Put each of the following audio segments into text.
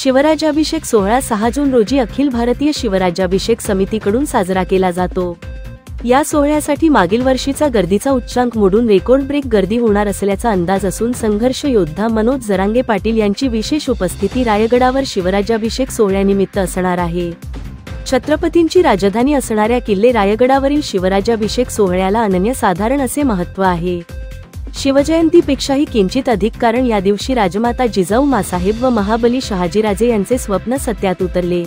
शिवराज्याभिषेक सोहळा 6 जून रोजी अखिल भारतीय शिवराज्याभिषेक समितीकडून साजरा केला जातो। या सोहळ्यासाठी मागील वर्षीचा गर्दीचा उच्चांक मोडून रेकॉर्ड ब्रेक गर्दी होणार असल्याचा अंदाज असून संघर्ष योद्धा मनोज जरांगे पाटील यांची विशेष उपस्थिती रायगडावर शिवराज्याभिषेक सोहळ्यानिमित्त असणार आहे। छत्रपतींची राजधानी असणाऱ्या किल्ले रायगडावरील शिवराज्याभिषेक सोहळ्याला अनन्यसाधारण असे महत्त्व आहे। शिवजयंतीपेक्षाही किंचित अधिक, कारण या दिवशी राजमाता जिजाऊ मासाहेब व महाबली शहाजीराजे यांचे स्वप्न सत्यात उतरले।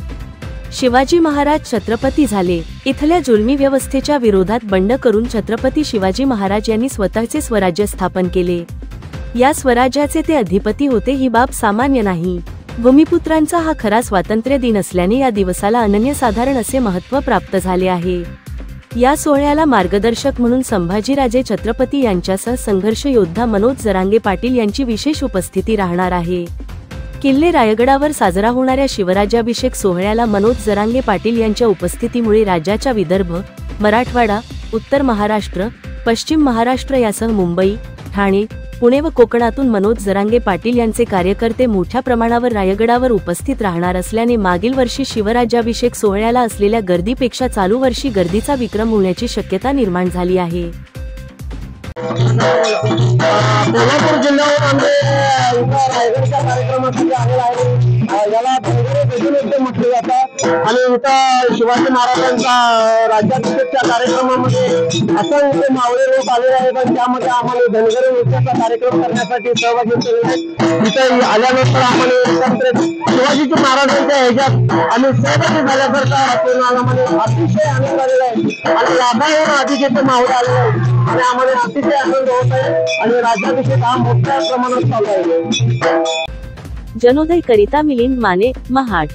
शिवाजी महाराज छत्रपती झाले। इथल्या जुलमी व्यवस्थेच्या विरोधात बंड करून छत्रपती शिवाजी महाराज यांनी स्वतःचे स्वराज्य स्थापन केले। या स्वराज्याचे ते अधिपती होते ही बाब सामान्य नाही। भूमिपुत्रांचा हा खरा स्वातंत्र्य दिन असल्याने या दिवसाला अनन्यसाधारण असे महत्त्व प्राप्त झाले आहे। या सोहळ्याला मार्गदर्शक म्हणून संभाजीराजे छत्रपती यांच्यासह संघर्ष योद्धा मनोज जरांगे पाटील यांची विशेष उपस्थिती राहणार आहे। किल्ले रायगडावर साजरा होणाऱ्या शिवराज्याभिषेक सोहळ्याला मनोज जरांगे पाटील यांच्या उपस्थितीमुळे राज्याच्या विदर्भ, मराठवाडा, उत्तर महाराष्ट्र, पश्चिम महाराष्ट्र यासह मुंबई, ठाणे, पुणे व कोकणातून मनोज जरांगे पाटील यांचे कार्यकर्ते मोठ्या प्रमाणावर रायगडावर उपस्थित राहणार असल्याने मागील वर्षी शिवराज्याभिषेक सोहळ्याला असलेल्या गर्दीपेक्षा चालू वर्षी गर्दीचा विक्रम होण्याची शक्यता निर्माण झाली आहे। कोल्हापूर जिल्ह्यावर रायगडच्या कार्यक्रमासाठी आलेला आहे। याला धनगरी बेदुनोत्सव म्हटले जातात आणि इथं शिवाजी महाराजांचा राज्याभिषेकच्या कार्यक्रमामध्ये असंख्य मावळे लोक आलेले आहेत आणि त्यामध्ये आम्हाला धनगरी नृत्याचा कार्यक्रम करण्यासाठी सहभागी केले आहेत। इथं आल्यानंतर आम्हाला एकत्रित शिवाजी महाराजांच्या ह्याच्यात आम्ही सहभागी झाल्यासारखं आम्हाला अतिशय आनंद झालेला आहे आणि लाभाहून अधिक मावळे आलेले आहेत आणि आम्हाला अतिशय आनंद होत आहे आणि राज्याभिषेक हा मोठ्या प्रमाणात चालू आहे। जनोदय करिता मिलिंद माने, महाड।